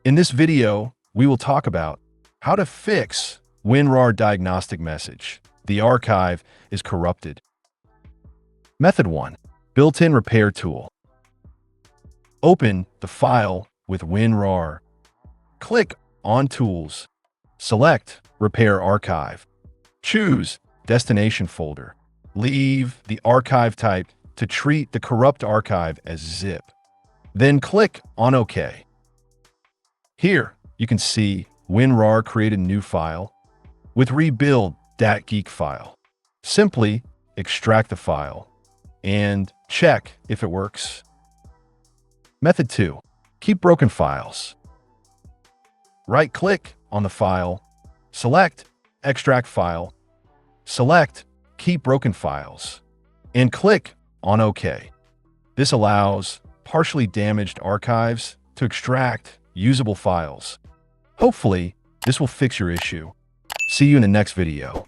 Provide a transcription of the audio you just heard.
In this video, we will talk about how to fix WinRaR Diagnostic message. The archive is corrupted. Method 1. Built-in repair tool. Open the file with WinRaR. Click on Tools. Select Repair Archive. Choose Destination folder. Leave the archive type to treat the corrupt archive as zip. Then click on OK. Here, you can see WinRaR created a new file with rebuild.geek file. Simply extract the file and check if it works. Method 2. Keep broken files. Right-click on the file, select Extract File, select Keep Broken Files, and click on OK. This allows partially damaged archives to extract usable files. Hopefully, this will fix your issue. See you in the next video.